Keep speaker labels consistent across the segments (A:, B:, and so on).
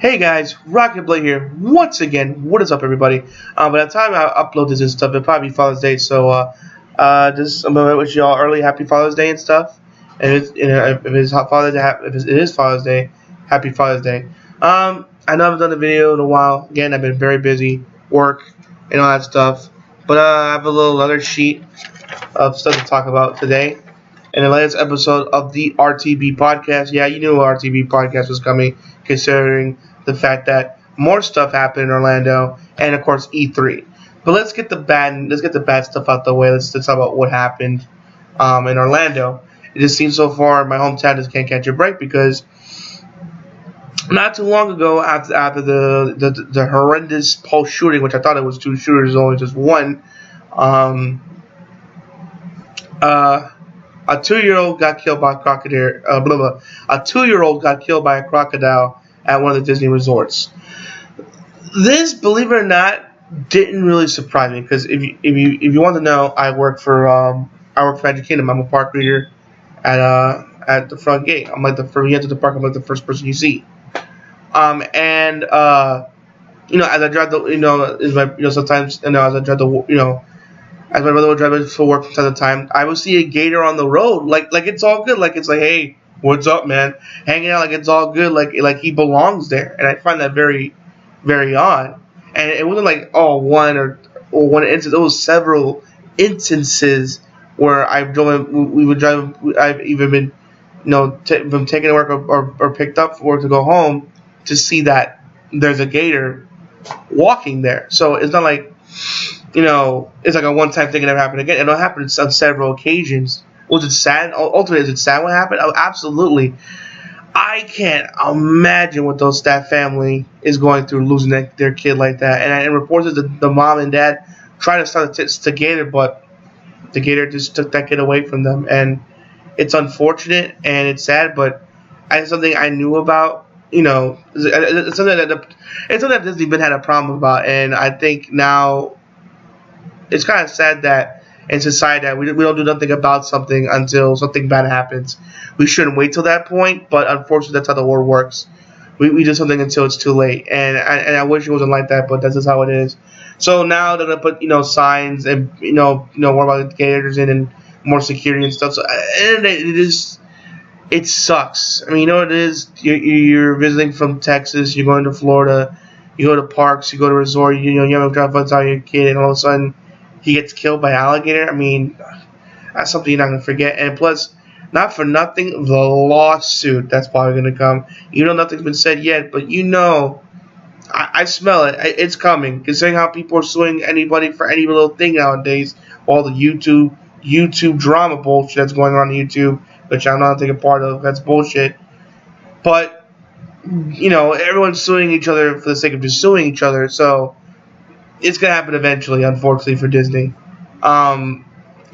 A: Hey guys, Rocket Blade here once again. What is up, everybody? By the time I upload this and stuff, it'll probably be Father's Day. So, I'm gonna wish you all early Happy Father's Day and stuff. And if it's Father's Day, if it is Father's Day, Happy Father's Day. I know I haven't done a video in a while. Again, I've been very busy, work and all that stuff. But I have a little other sheet of stuff to talk about today. In the latest episode of the RTB podcast. Yeah, you knew RTB podcast was coming, considering the fact that more stuff happened in Orlando, and of course E3. But let's get the bad stuff out the way. Let's talk about what happened in Orlando. It just seems so far my hometown just can't catch a break because not too long ago, after the horrendous post shooting, which I thought it was two shooters, only just one. A 2-year-old got killed by a crocodile. A 2-year-old got killed by a crocodile at one of the Disney resorts. This, believe it or not, didn't really surprise me because if you want to know, I work for Magic Kingdom. I'm a park reader at the front gate. I'm like you enter the park. I'm like the first person you see. As I drive sometimes as I drive as my brother would drive for work from time to time, I would see a gator on the road, like it's all good, like it's like, hey, what's up, man? Hanging out like it's all good, like he belongs there, and I find that very, very odd. And it wasn't like one instance; it was several instances where I've even been, from taking to work or picked up for work to go home to see that there's a gator walking there. So it's not like, it's like a one-time thing that never happened again. It'll happen on several occasions. Was it sad? Ultimately, is it sad what happened? Oh, absolutely. I can't imagine what that family is going through, losing their kid like that. And reports that the mom and dad tried to start the gator, but the gator just took that kid away from them. And it's unfortunate and it's sad, but it's something I knew about. It's something that Disney had a problem about, and I think now it's kind of sad that in society that we don't do nothing about something until something bad happens. We shouldn't wait till that point, but unfortunately that's how the world works. We do something until it's too late, and I wish it wasn't like that, but that's just how it is. So now they're gonna put signs and more about the gators in and more security and stuff. So and it sucks. I mean, you know what it is? You're visiting from Texas, you're going to Florida, you go to parks, you go to a resort, you have a drive outside your kid, and all of a sudden he gets killed by an alligator. I mean, that's something you're not going to forget. And plus, not for nothing, the lawsuit that's probably going to come. Nothing's been said yet, but I smell it. It's coming. Considering how people are suing anybody for any little thing nowadays, all the YouTube drama bullshit that's going on YouTube, which I'm not taking part of. That's bullshit. But, everyone's suing each other for the sake of just suing each other, so it's going to happen eventually, unfortunately, for Disney. And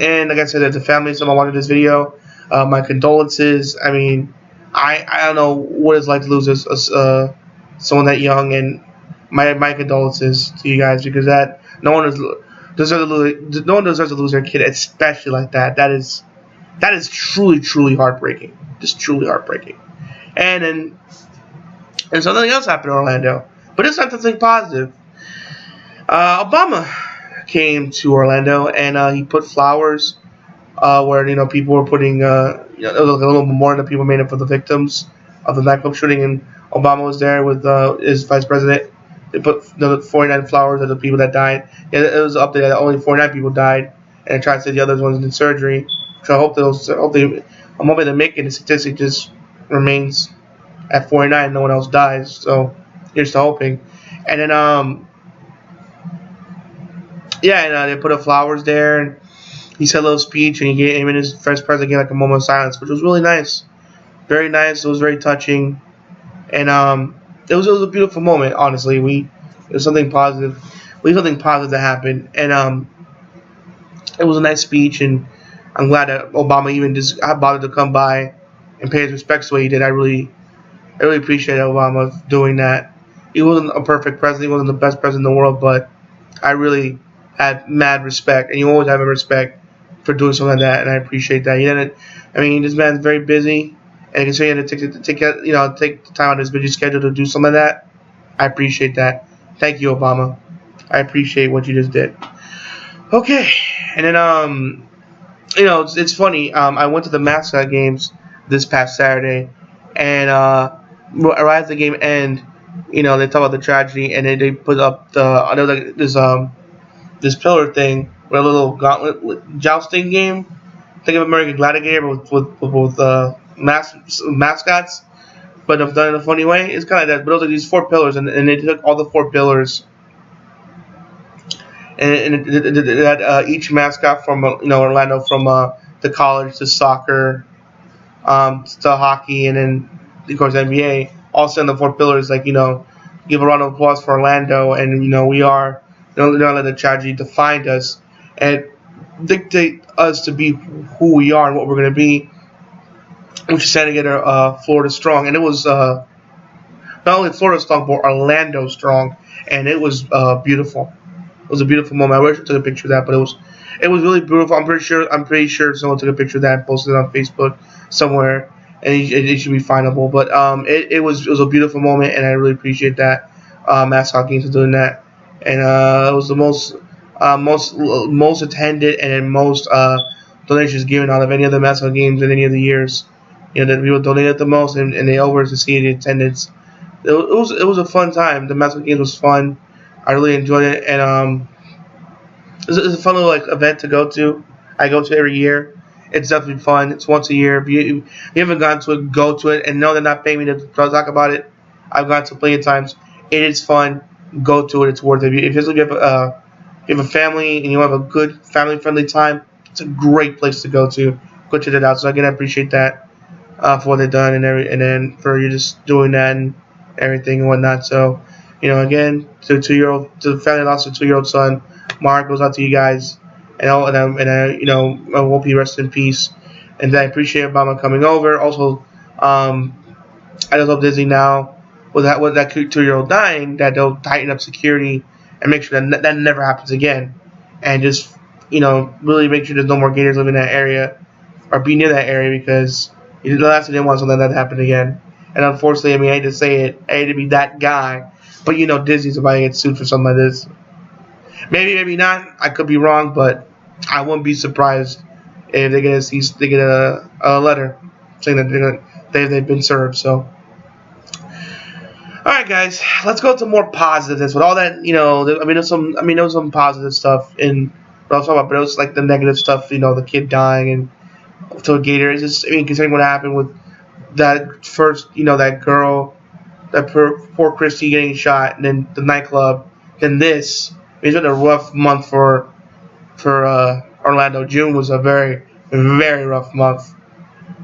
A: like I said, as a family, someone watching this video, my condolences. I mean, I don't know what it's like to lose someone that young, and my condolences to you guys, because no one deserves to lose their kid, especially like that. That is truly, truly heartbreaking. Just truly heartbreaking. And something else happened in Orlando, but it's not something positive. Obama came to Orlando and he put flowers where people were putting it was like a little memorial that people made up for the victims of the nightclub shooting, and Obama was there with his vice president. They put 49 flowers of the people that died. It was up there that only 49 people died, and tried to say the other ones in surgery. So I hope I'm hoping they're making the statistic just remains at 49, no one else dies. So here's to hoping. And then they put up flowers there, and he said a little speech, and he gave him and his vice president gave like a moment of silence, which was really nice, very nice. It was very touching, and it was a beautiful moment. Honestly, it was something positive. We had something positive that happened, and it was a nice speech, and I'm glad that Obama even just bothered to come by and pay his respects the way he did. I really appreciate Obama doing that. He wasn't a perfect president. He wasn't the best president in the world, but I really had mad respect, and you always have a respect for doing something like that, and I appreciate that. He didn't. I mean, this man's very busy, and considering he had to take the time out of his busy schedule to do something like that, I appreciate that. Thank you, Obama. I appreciate what you just did. Okay, and then it's funny. I went to the mascot games this past Saturday, and right at the game end, they talk about the tragedy, and they put up I know like this pillar thing with a little gauntlet jousting game. Think of American Gladiator with mascots, but if done in a funny way. It's kind of like that. But those are these four pillars, and they took all the four pillars and it had each mascot from Orlando, from the college to soccer, to hockey, and then of course NBA. Also in the four pillars, like give a round of applause for Orlando, and we are don't let the tragedy define us and dictate us to be who we are and what we're going to be, which is trying to get Florida strong. And it was not only Florida strong, but Orlando strong, and it was beautiful. It was a beautiful moment. I wish I took a picture of that, but it was really beautiful. I'm pretty sure someone took a picture of that and posted it on Facebook somewhere, and it should be findable. But it was a beautiful moment, and I really appreciate that mascot games for doing that. And it was the most attended and most donations given out of any of the mascot games in any of the years. That people donated the most, and they over to see the attendance. It was a fun time. The mascot games was fun. I really enjoyed it, and it's a fun little event to go to. I go to every year. It's definitely fun. It's once a year. If you haven't gone to it, go to it. And no, they're not paying me to talk about it. I've gone to it plenty of times. It is fun. Go to it. It's worth it. If you have a family and you have a good family-friendly time, it's a great place to go to. Go check it out. So again, I appreciate that for what they've done and then for you just doing that and everything and whatnot. So. Again, to the family lost a 2-year-old son. Mark goes out to you guys, and I hope he rests in peace. And I appreciate Obama coming over. Also, I just hope Disney now, with that 2-year-old dying, that they'll tighten up security and make sure that never happens again, and just really make sure there's no more gators living in that area or be near that area, because the last thing they want something like that happen again. And unfortunately, I hate to say it, I hate to be that guy. But Disney's about to get sued for something like this. Maybe not. I could be wrong, but I wouldn't be surprised if they get a letter saying that they've been served. So, all right, guys, let's go to more positives. With all that, there was some positive stuff in what I was talking about, but it was like the negative stuff. The kid dying and to a gator. It's just considering what happened with that first, that girl. That poor Christy getting shot, and then the nightclub, then this. It's been a rough month for Orlando. June was a very, very rough month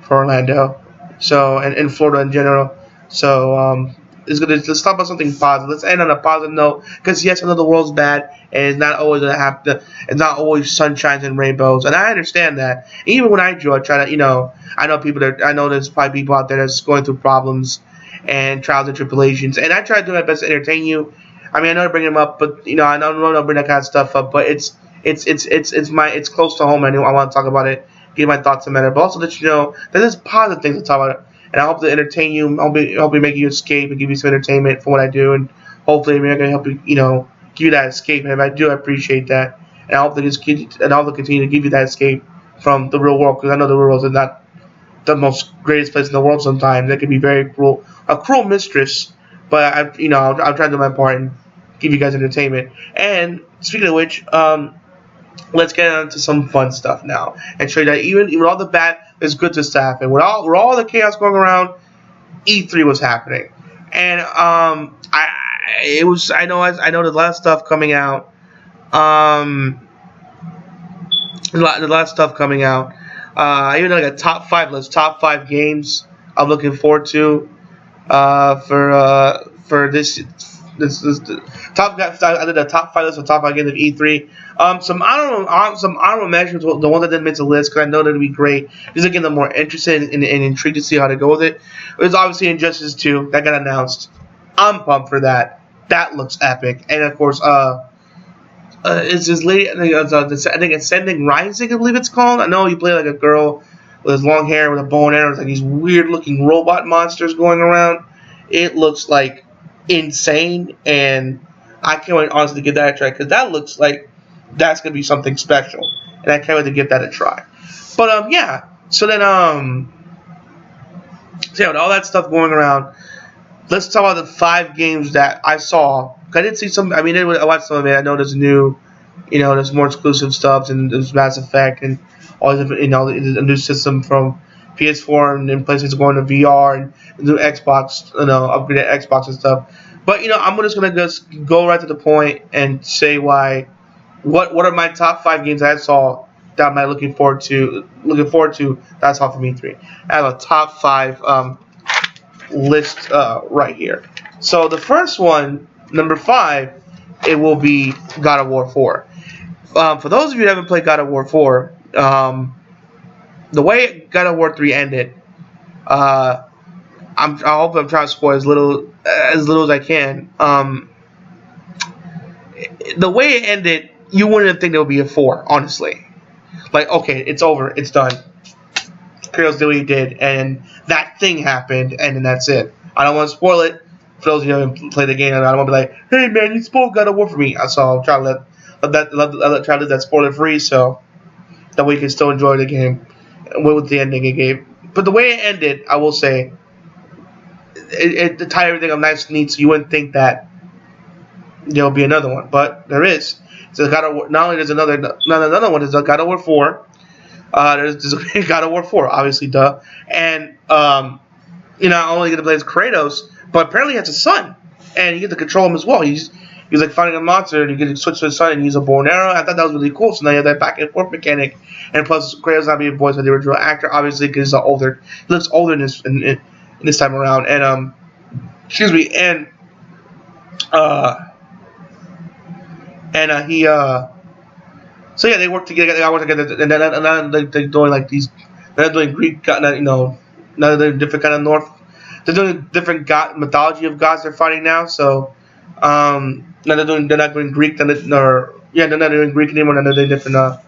A: for Orlando. So, and in Florida in general. So, let's talk about something positive. Let's end on a positive note, because yes, I know the world's bad, and it's not always it's not always sunshines and rainbows, and I understand that. Even when I draw, I try to, I know there's probably people out there that's going through problems and trials and tribulations, and I try to do my best to entertain you. I know I bring them up, but I don't bring that kind of stuff up. But it's close to home. I want to talk about it, give my thoughts on it, but also let you know that there's positive things to talk about. And I hope to entertain you. Hope make you escape and give you some entertainment for what I do, and hopefully I'm gonna help you, give you that escape. And if I do, I appreciate that, and I hope to continue to give you that escape from the real world, because I know the real world is not the most greatest place in the world. Sometimes that can be very cruel, a cruel mistress. But I'll try to do my part and give you guys entertainment. And speaking of which, let's get on to some fun stuff now and show you that even with all the bad, there's good to stuff. And with all the chaos going around, E3 was happening, and I know there's a lot of stuff coming out. There's a lot of stuff coming out. Even like a top 5 list, top 5 games I'm looking forward to for this top. I did a top 5 list of top 5 games of E3. Some honorable mentions, the one that didn't make the list, because I know that would be great. These are getting them more interested and intrigued to see how to go with it. There's obviously Injustice 2 that got announced. I'm pumped for that. That looks epic. And of course, it's this lady. I think Ascending Rising, I believe it's called. I know you play like a girl with long hair with a bow and arrow. It's like these weird looking robot monsters going around. It looks like insane, and I can't wait honestly to give that a try because that looks like that's gonna be something special, and I can't wait to give that a try. But yeah. So then so yeah, with all that stuff going around, let's talk about the 5 games that I saw. I did see some. I mean, I watched some of it. I know there's new, there's more exclusive stuff, and there's Mass Effect and all these different, the new system from PS4 and PlayStation going to VR and the new Xbox, upgraded Xbox and stuff. But I'm just gonna just go right to the point and say why. What are my top 5 games I saw that I'm looking forward to? That's all for me 3. I have a top 5 list right here. So the first one, number 5, it will be God of War 4. For those of you who haven't played God of War 4, the way God of War 3 ended, I hope I'm trying to spoil as little as I can. The way it ended, you wouldn't think there would be a 4, honestly. Like, okay, it's over, it's done. Kratos did what he did, and that thing happened, and then that's it. I don't want to spoil it. For those of you who haven't played the game, I don't want to be like, hey man, you spoiled God of War for me. So I'll try to let that spoiler free, so that way you can still enjoy the game with the ending it gave. But the way it ended, I will say, it tied everything up nice and neat, so you wouldn't think that there'll be another one, but there is. So God of War, not only there's another one, there's a God of War 4. There's God of War 4, obviously, duh. And you're not only gonna play as Kratos, but apparently he has a son, and you get to control him as well. He's like fighting a monster, and you get to switch to his son and use a bow and arrow. I thought that was really cool. So now you have that back and forth mechanic, and plus Kratos not being voiced by the original actor, obviously, because he's older. He looks older in this time around. And excuse me, and he so yeah, they work together. They all work together, and then they're doing like these. They're doing Greek, now they're different kind of North. They're doing different mythology of gods they're fighting now. So now they're not doing Greek. They're not doing Greek anymore. Now they're doing different.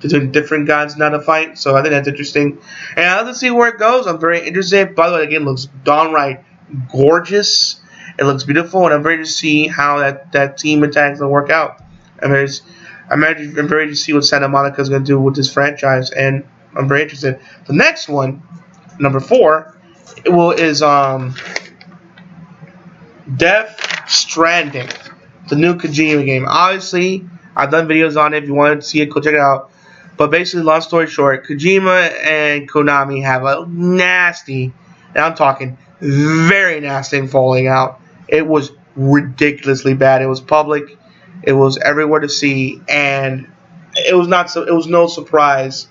A: They're doing different gods now to fight. So I think that's interesting, and I'll have to see where it goes. I'm very interested. By the way, the game looks downright gorgeous. It looks beautiful, and I'm ready to see how that team attacks will work out. I'm ready to see what Santa Monica is going to do with this franchise, and I'm very interested. The next one, number 4, is Death Stranding, the new Kojima game. Obviously, I've done videos on it. If you want to see it, go check it out. But basically, long story short, Kojima and Konami have a nasty, and I'm talking very nasty, falling out. It was ridiculously bad. It was public. It was everywhere to see, and it was no surprise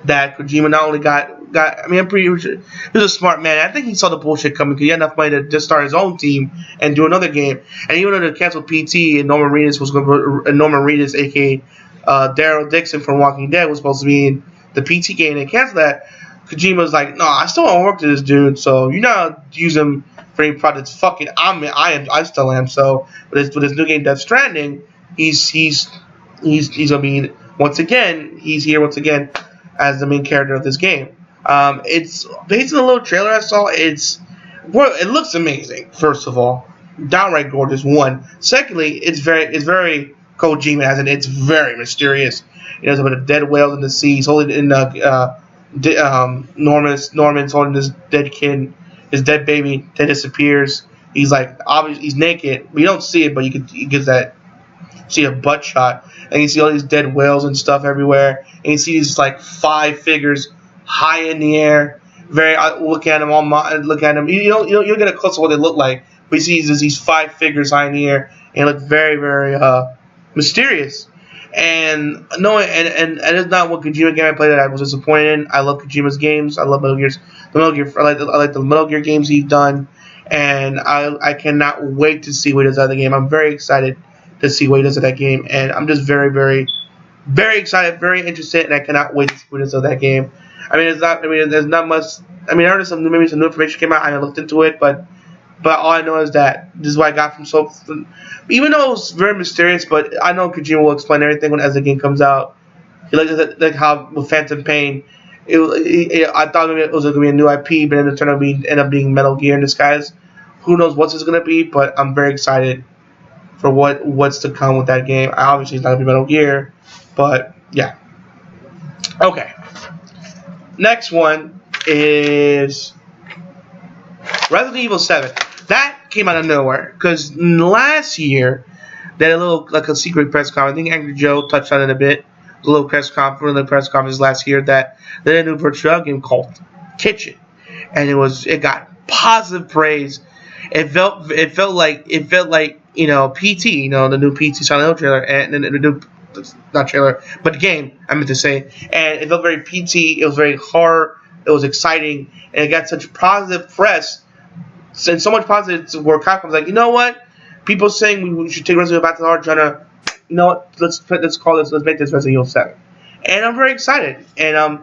A: that Kojima not only got. I mean, I'm pretty sure he was a smart man. I think he saw the bullshit coming because he had enough money to just start his own team and do another game. And even though they canceled PT and Norman Reedus, aka Daryl Dixon from Walking Dead, was supposed to be in the PT game, and they canceled that. Kojima was like, no, I still want to work to this dude, so you're not using him for any projects. Fucking, I still am. So with his new game, Death Stranding, he's gonna be he's here once again as the main character of this game. It's based on a little trailer I saw. It looks amazing. First of all, downright gorgeous. One, secondly, it's very Kojima, as in it's very mysterious. There's a bit of dead whales in the sea. He's holding in Norman's holding this dead kid, his dead baby that disappears. He's like, obviously he's naked. We don't see it, but you get that, see a butt shot, and you see all these dead whales and stuff everywhere, and you see these like 5 figures high in the air. Look at them. You'll get a close of what they look like. But you see these 5 figures high in the air, and look very, very mysterious. And no, and it's not what Kojima game I played that I was disappointed in. I love Kojima's games. I love Metal Gear. I like the Metal Gear games he's done, and I cannot wait to see what he does out of the game. I'm very excited to see what he does at that game, and I'm just very, very, very excited, very interested, and I cannot wait to see what he does at that game. There's not much. I heard some new information came out. I looked into it, but all I know is that this is what I got from even though it was very mysterious, but I know Kojima will explain everything as the game comes out. Like how with Phantom Pain, I thought it was going to be a new IP, but then it turned out end up being Metal Gear in disguise. who knows what it's gonna be, but I'm very excited for what's to come with that game. Obviously, it's not gonna be Metal Gear, but yeah. Okay. Next one is Resident Evil 7. That came out of nowhere because last year they had a little a secret press conference. I think Angry Joe touched on it a bit. A little press conference last year that they had a new virtual game called Kitchen, and it got positive praise. It felt like PT, the new PT Silent Hill trailer and the new not trailer but game I meant to say, and it felt very PT. It was very horror. It was exciting, and it got such positive press. And so much positive where Capcom was like, you know what? People saying we should take Resident Evil back to the hard genre. You know what? Let's make this Resident Evil 7. And I'm very excited. And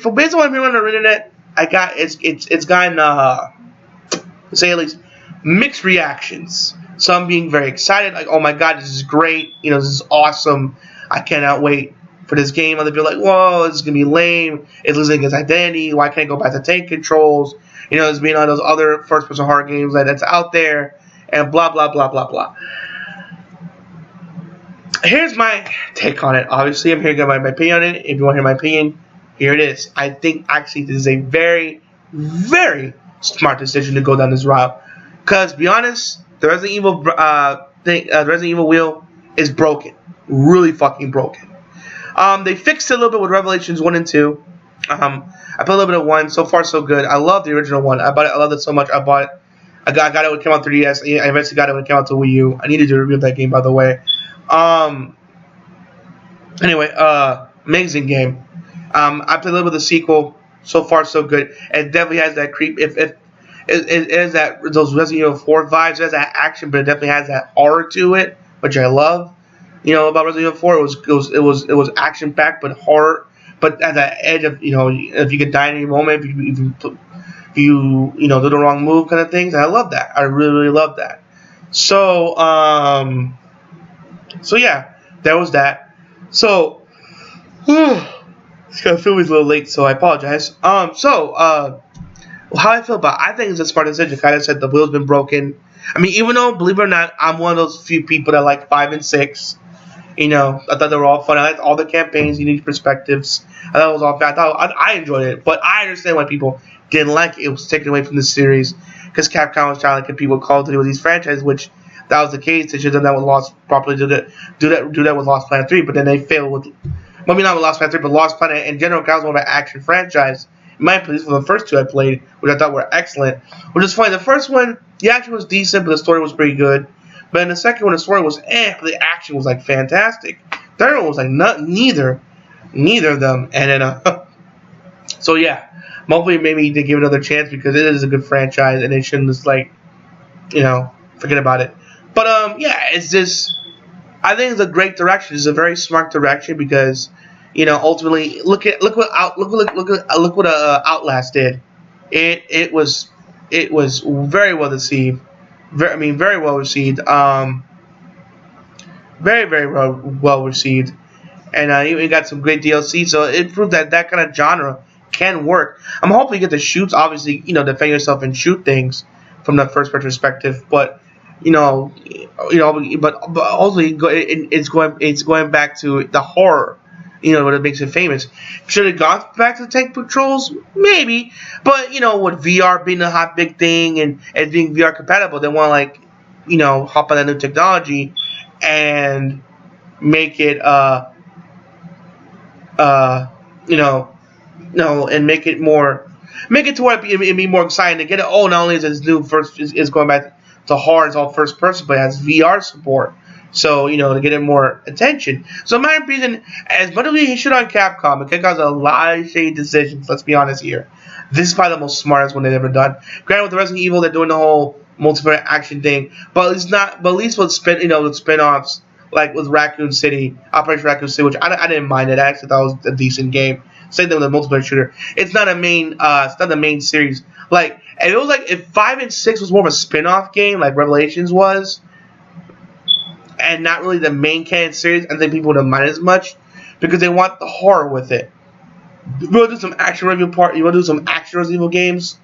A: for based on what I'm hearing on the internet, it's gotten to say at least mixed reactions. Some being very excited, like, oh my god, this is great. This is awesome. I cannot wait for this game. Other people are like, whoa, this is gonna be lame. It's losing its identity. Why can't it go back to tank controls? It's being on those other first-person horror games that's out there, and blah, blah, blah, blah, blah. Here's my take on it. Obviously, I'm here to get my opinion on it. If you want to hear my opinion, here it is. I think, actually, this is a very, very smart decision to go down this route. Because, to be honest, the Resident Evil Resident Evil wheel is broken. Really fucking broken. They fixed it a little bit with Revelations 1 and 2. I played a little bit of 1. So far, so good. I love the original one. I loved it so much. I got it when it came out 3DS. I eventually got it when it came out to Wii U. I need to do a review of that game, by the way. Anyway, amazing game. I played a little bit of the sequel. So far, so good. It definitely has that creep. It has those Resident Evil 4 vibes. It has that action, but it definitely has that horror to it, which I love. About Resident Evil 4, it was action packed, but horror. But at the edge of, if you could die at any moment, if you do the wrong move kind of things. And I love that. I really, really love that. So yeah, that was that. So, it's gonna feel a little late, so I apologize. How I feel about it, I think it's a smart decision. Kind of said the wheel's been broken. I mean, even though, believe it or not, I'm one of those few people that like 5 and 6. I thought they were all fun. I liked all the campaigns, unique perspectives. I thought it was all fun. I enjoyed it, but I understand why people didn't like it. It was taken away from the series because Capcom was trying to compete with Call of Duty with these franchises, which that was the case. They should have done that with Lost. Properly do that with Lost Planet 3, but then they failed with. Maybe not with Lost Planet 3, but Lost Planet in general. Because more of an action franchise. In my opinion, for the first 2 I played, which I thought were excellent. Which is funny. The first one, the action was decent, but the story was pretty good. But in the second one, the story was but the action was like fantastic. Third one was like neither of them. And then so yeah, hopefully maybe they give it another chance because it is a good franchise and they shouldn't just forget about it. But yeah, it's just I think it's a great direction. It's a very smart direction because ultimately look what Outlast did. It was very well received. Very well received. Very, very well received. And you got some great DLC, so it proved that kind of genre can work. I'm hoping you get to shoot, obviously, defend yourself and shoot things from the first person perspective. But but also it's going back to the horror. What makes it famous. Should it gone back to tank patrols? Maybe. But, with VR being a hot big thing and being VR compatible, they want to, hop on that new technology and make it, and make it to where it'd be more exciting to get it. Oh, not only is this new is going back to horror, it's all first person, but it has VR support. So, to get it more attention. So, in my opinion, as much as we shit on Capcom, and Capcom's a lot of shady decisions, let's be honest here. This is probably the most smartest one they've ever done. Granted, with the Resident Evil, they're doing the whole multiplayer action thing, but at least with spin-offs, like with Raccoon City, Operation Raccoon City, which I didn't mind it. I actually thought it was a decent game. Same thing with the multiplayer shooter. It's not the main series. If 5 and 6 was more of a spin-off game, like Revelations was, and not really the main canon series, I think people wouldn't mind as much because they want the horror with it. You want to do some action Resident Evil games?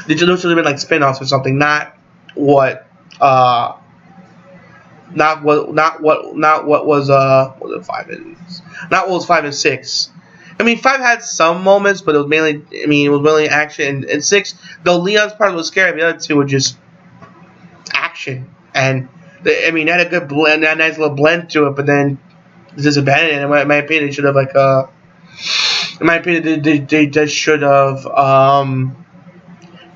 A: Those should have been like spin-offs or something, not what uh not what was it 5 and not what was 5 and 6. I mean, 5 had some moments, but it was mainly action, and 6, though Leon's part was scary, the other two were just action, and they had a good blend, a nice little blend to it, but then just abandoned it. In my opinion, they should have they just should have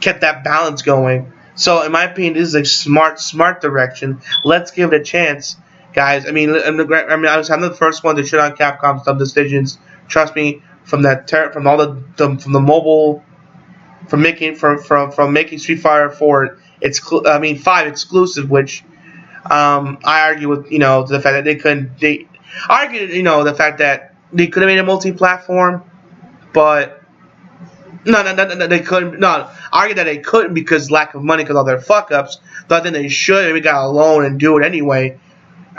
A: kept that balance going. So, in my opinion, this is a smart direction. Let's give it a chance, guys. I'm the first one to shit on Capcom's dumb decisions. Trust me, from the mobile, from making Street Fighter 4, 5 exclusive, which I argue with the fact that they couldn't. They argued the fact that they could have made a multi-platform, but. No, they couldn't. No, argue that they couldn't because lack of money, because all their fuck ups. But I think they should. Maybe got a loan and do it anyway.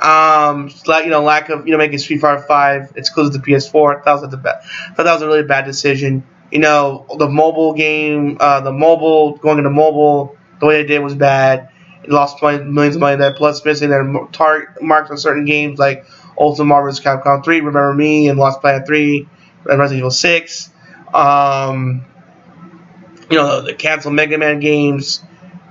A: Lack of making Street Fighter 5 exclusive to PS4. That was a really bad decision. The mobile game, going into mobile, the way they did was bad. It lost millions of money there. Plus missing their target marks on certain games like Ultimate Marvel vs. Capcom 3, Remember Me, and Lost Planet 3, and Resident Evil 6. The canceled Mega Man games,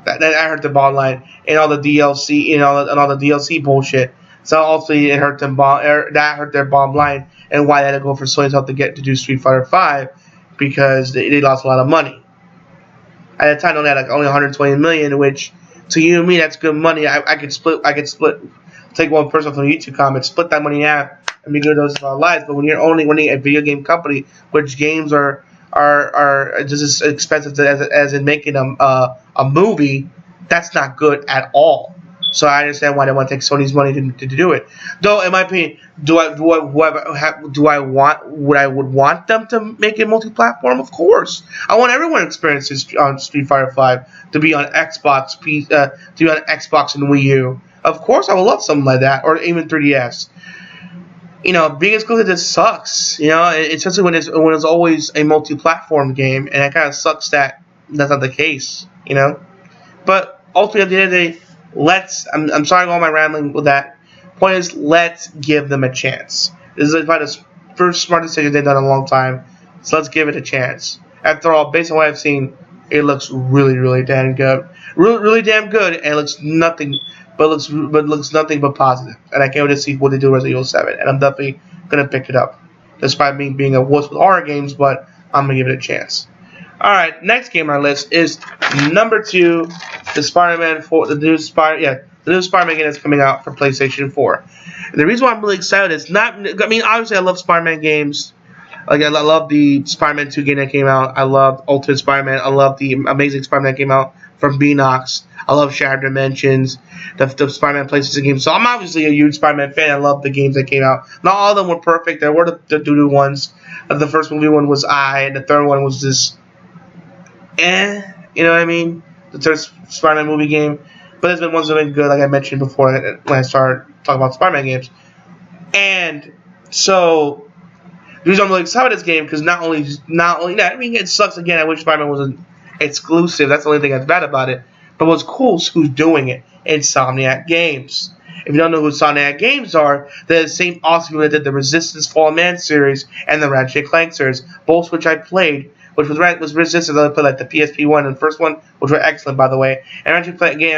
A: that hurt the bottom line, and all the DLC, and all the DLC bullshit. So ultimately, it hurt them. That hurt their bottom line, and why they had to go for Sony's help to do Street Fighter 5, because they lost a lot of money. At the time, they had only 120 million, which to you and me, that's good money. I could split. Take one person from the YouTube comment, split that money in half, and be good those of our lives. But when you're only running a video game company, which games are just as expensive as in making a movie, that's not good at all. So I understand why they want to take Sony's money to do it. Though, in my opinion, would I want them to make it multi-platform? Of course, I want everyone to experience on Street Fighter 5 to be on Xbox, to be on Xbox and Wii U. Of course, I would love something like that, or even 3DS. Being exclusive just sucks. Especially when it's always a multi-platform game, and it kind of sucks that that's not the case. But ultimately, at the end of the day, I'm sorry for all my rambling with that. Point is, let's give them a chance. This is probably the first smart decision they've done in a long time. So let's give it a chance. After all, based on what I've seen, it looks really, really damn good. Really damn good, and it looks nothing but positive. And I can't wait to see what they do with Resident Evil 7. And I'm definitely gonna pick it up, despite me being a wuss with horror games. But I'm gonna give it a chance. All right, next game on our list is number 2, the Spider-Man 4, the new Spider-Man game that's coming out for PlayStation 4. And the reason why I'm really excited is obviously I love Spider-Man games. Like, I love the Spider-Man 2 game that came out. I love Ultimate Spider-Man. I love the Amazing Spider-Man that came out from Beanox. I love Shattered Dimensions, the Spider-Man PlayStation games. So I'm obviously a huge Spider-Man fan. I love the games that came out. Not all of them were perfect. There were the doo-doo ones. The first movie one was and the third one was just you know what I mean? The third Spider-Man movie game. But there's been ones that have been good, like I mentioned before when I started talking about Spider-Man games. And so the reason I'm really excited about this game, because not only it sucks again. I wish Spider-Man wasn't exclusive. That's the only thing that's bad about it. But what's cool is who's doing it. Insomniac Games. If you don't know who Insomniac Games are, they're the same awesome that did the Resistance Fallen Man series and the Ratchet & Clank series, both which I played. Which was Resistance. I played like the PSP one and the first one, which were excellent, by the way. And I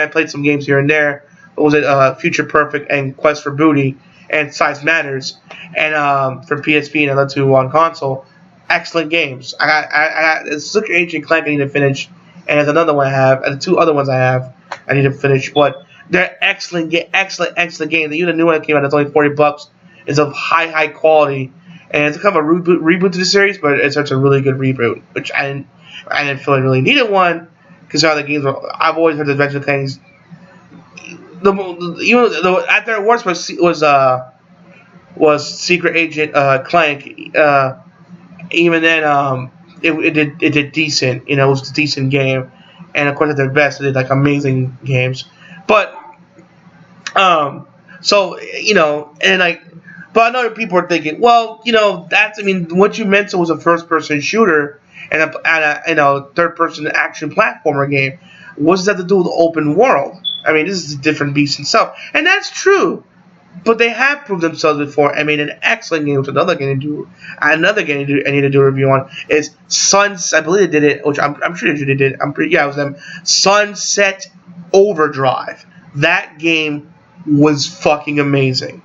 A: played some games here and there. What was it? Future Perfect and Quest for Booty and Size Matters, and for PSP and other two on console. Excellent games. I got Sucker Agent Clank I need to finish, and there's another one I have, and the two other ones I need to finish. But they're excellent games. Even the new one that came out that's only $40. Is of high quality. And it's kind of a reboot to the series, but it's such a really good reboot, which I didn't feel I really needed one, because all the games I've always heard the Adventure Things. At their worst was Secret Agent Clank. Even then, it did decent. It was a decent game, and of course at their best, it did like amazing games. But but I know people are thinking, well, what you meant was a first-person shooter, and a third-person action platformer game. What does that have to do with the open world? I mean, this is a different beast itself, and that's true. But they have proved themselves before and made an excellent game. Which another game I need to do a review on is I believe they did it, which I'm sure they did. It was them. Sunset Overdrive. That game was fucking amazing.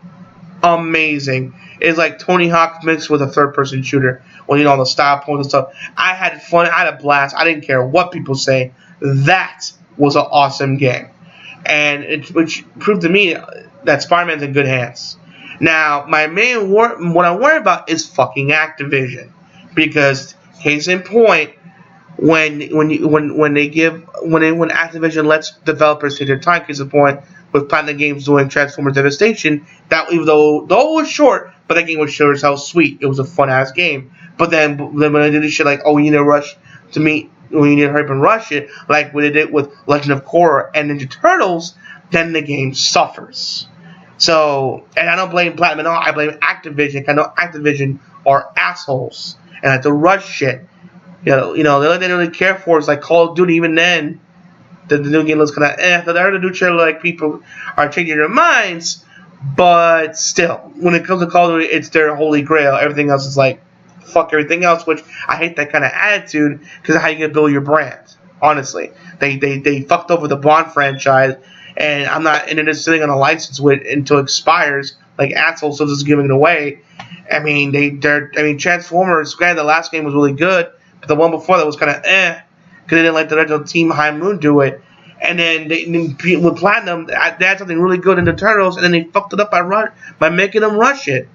A: Amazing. It's like Tony Hawk mixed with a third-person shooter. Well, all the style points and stuff. I had fun. I had a blast. I didn't care what people say. That was an awesome game, and which proved to me that Spider-Man's in good hands. Now, my main what I'm worried about is fucking Activision, because case in point, when Activision lets developers take their time, case in point with Platinum Games doing Transformers Devastation, that even though it was short, but that game was sure as hell sweet. It was a fun ass game. But then when they did this shit like, oh, we need to rush to meet. We need to hurry up and rush it, like what they did with Legend of Korra and Ninja Turtles, then the game suffers. So, and I don't blame Platinum at all. I blame Activision. I know Activision are assholes and like to rush shit. The only thing they don't really care for is like Call of Duty. Even then, the new game looks kind of They're hard to do shit like people are changing their minds, but still, when it comes to Call of Duty, it's their holy grail. Everything else is like, fuck everything else, which I hate that kind of attitude because of how you gonna build your brand. Honestly, they fucked over the Bond franchise, and I'm not and it's sitting on a license with until it expires, like assholes, so just giving it away. I mean, Transformers. Granted, the last game was really good, but the one before that was kind of because they didn't let the original Team High Moon do it. And then with Platinum, they had something really good in the Turtles, and then they fucked it up by making them rush it.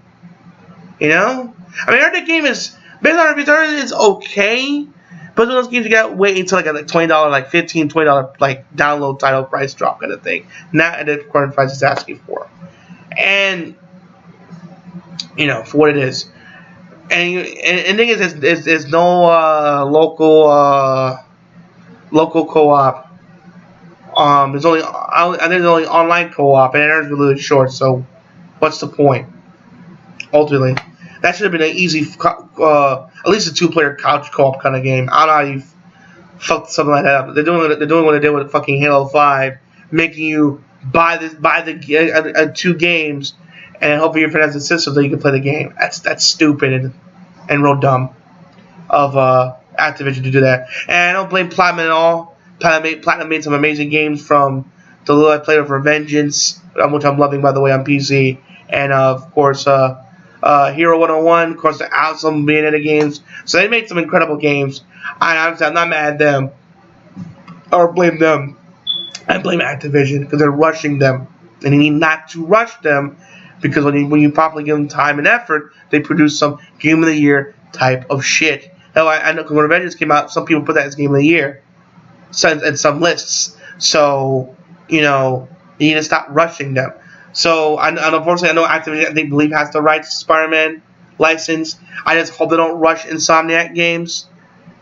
A: I mean, I heard the game is, based on reviews, it's okay, but those games you gotta wait until like a $20, like $15, $20 like download title price drop kind of thing. Not at the current price it's asking for. And, for what it is. And the thing is, there's no local co-op. There's only online co-op, and it's really short. So, what's the point? Ultimately, that should have been an easy, at least a 2-player couch co-op kind of game. I don't know how you fucked something like that up. They're doing what they did with fucking Halo 5, making you buy the 2 games, and hoping your friend has a system so you can play the game. That's stupid and real dumb of Activision to do that. And I don't blame Platinum at all. Platinum made some amazing games, from the little I played of Revengeance, which I'm loving by the way on PC, and of course Hero 101, of course the awesome Bayonetta games. So they made some incredible games. I'm not mad at them or blame them. I blame Activision because they're rushing them, and you need not to rush them, because when you properly give them time and effort, they produce some Game of the Year type of shit. Hell, I know when Revengeance came out, some people put that as Game of the Year, and some lists. So you need to stop rushing them. So, unfortunately, I know Activision, they believe, has the rights to Spider-Man license. I just hope they don't rush Insomniac games.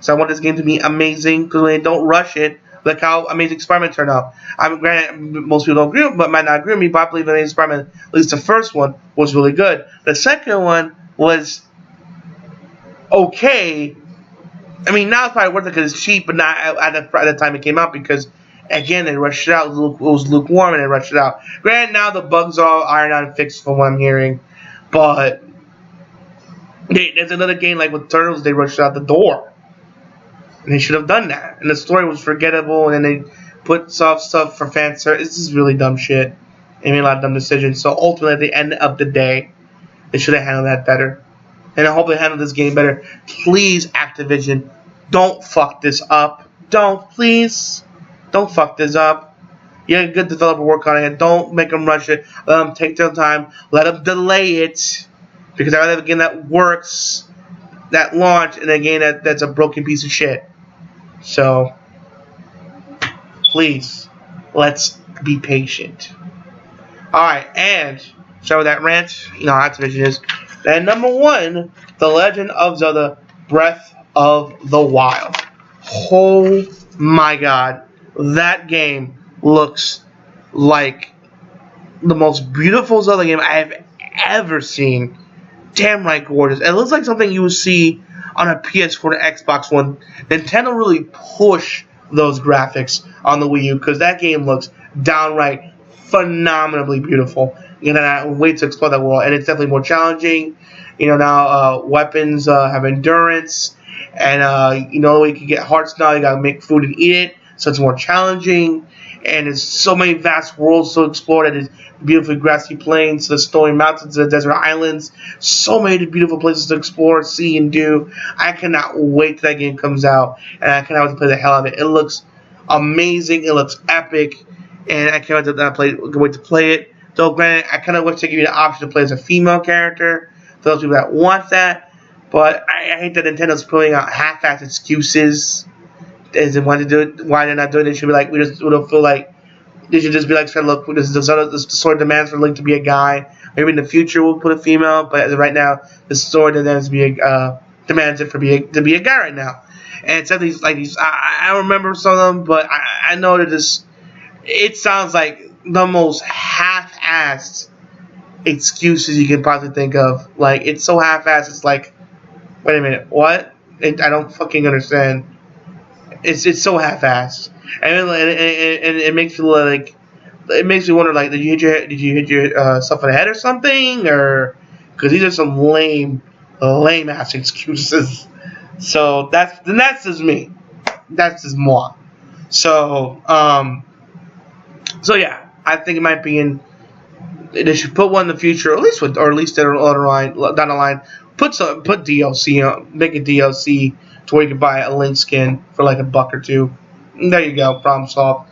A: So I want this game to be amazing, because when they don't rush it, look how Amazing Spider-Man turned out. Granted, most people don't agree, but might not agree with me, but I believe Amazing Spider-Man, at least the first one, was really good. The second one was okay. I mean, now it's probably worth it because it's cheap, but not at the time it came out, because again, they rushed it out. It was lukewarm, and they rushed it out. Granted, now the bugs are all ironed out and fixed from what I'm hearing. But there's another game like with Turtles, they rushed it out the door. And they should have done that. And the story was forgettable, and then they put soft stuff for fan service. This is really dumb shit. They made a lot of dumb decisions. So ultimately, at the end of the day, they should have handled that better. And I hope they handle this game better. Please, Activision, don't fuck this up. Please. Don't fuck this up. You had a good developer work on it. Don't make them rush it. Let them take their time. Let them delay it. Because I'd rather have a game that works, that launch, and a game that's a broken piece of shit. So, please, let's be patient. Alright, and start with that rant. You know how Activision is. And number 1, The Legend of Zelda Breath of the Wild. Oh my god. That game looks like the most beautiful Zelda game I have ever seen. Damn right gorgeous. It looks like something you would see on a PS4 and Xbox One. Nintendo really pushed those graphics on the Wii U because that game looks downright phenomenally beautiful. And I wait to explore that world, and it's definitely more challenging. Now weapons have endurance, and you can get hearts now. You gotta make food and eat it, so it's more challenging. And there's so many vast worlds to explore. That is beautiful grassy plains, the snowy mountains, the desert islands. So many beautiful places to explore, see, and do. I cannot wait till that game comes out, and I cannot wait to play the hell out of it. It looks amazing. It looks epic, and I can't wait to play it. Though, granted, I kind of wish they give you the option to play as a female character for those people that want that. But I hate that Nintendo's putting out half-assed excuses. Is it why to do it? Why they're not doing it? It should be like we don't feel like they should just be like, look, this is the story demands for Link to be a guy. Maybe in the future we'll put a female, but right now the story demands to be a guy right now. And it's these I don't remember some of them, but I know that it sounds like the most half-assed excuses you can possibly think of. Like, it's so half-assed. It's like, wait a minute, what? I don't fucking understand. It's so half-assed, and it makes you wonder, like, did you hit yourself in the head or something, or because these are some lame ass excuses. So that's just me. That's just moi. So yeah, I think it might be they should put one in the future, or at least down the line. Put DLC on, make a DLC to where you can buy a Link skin for like $1 or $2. And there you go, problem solved.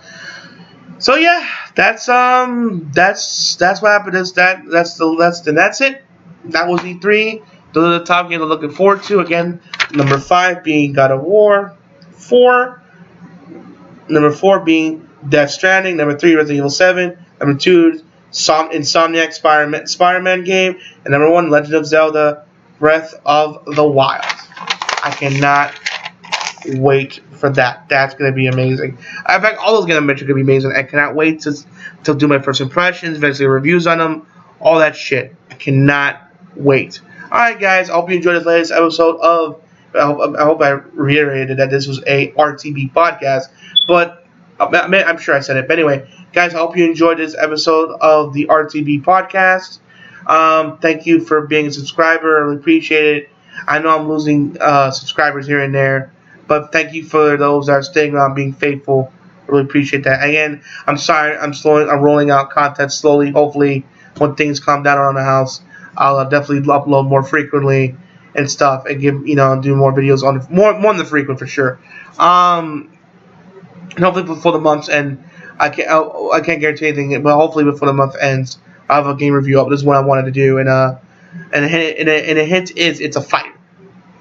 A: So yeah, that's what happened. That's it. That was E3. Those are the top games I'm looking forward to. Again, number 5 being God of War 4. Number 4 being Death Stranding. Number 3, Resident Evil 7. Number 2, Insomniac Spider-Man game. And number 1, Legend of Zelda Breath of the Wild. I cannot wait for that. That's going to be amazing. In fact, all those games I mentioned are going to be amazing. I cannot wait to do my first impressions, eventually reviews on them, all that shit. I cannot wait. Alright, guys. I hope you enjoyed this latest episode of... I hope I reiterated that this was a RTB podcast, but I'm sure I said it. But anyway, guys, I hope you enjoyed this episode of the RTB podcast. Thank you for being a subscriber. I really appreciate it. I know I'm losing subscribers here and there, but thank you for those that are staying around, being faithful. I really appreciate that. Again, I'm sorry, I'm rolling out content slowly. Hopefully, when things calm down around the house, I'll definitely upload more frequently and stuff, and do more videos on more than frequent for sure. And hopefully before the month's end, I can't guarantee anything, but hopefully before the month ends, I'll have a game review up. This is what I wanted to do, and a hint is it's a fighter.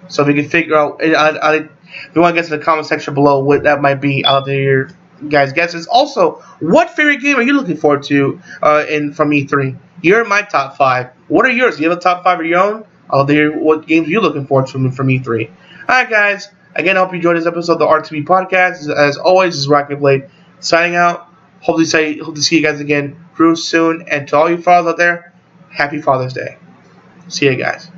A: So if you can figure out, if you want to get to the comment section below what that might be, out there your guys' guesses. Also, what favorite game are you looking forward to from E3? You're in my top 5. What are yours? Do you have a top 5 of your own? I'll hear what games are you looking forward to from E3. Alright, guys. Again, I hope you enjoyed this episode of the R2B podcast. As always, this is Rocket Blade signing out. Hope to see you guys again real soon. And to all you fathers out there, happy Father's Day. See you guys.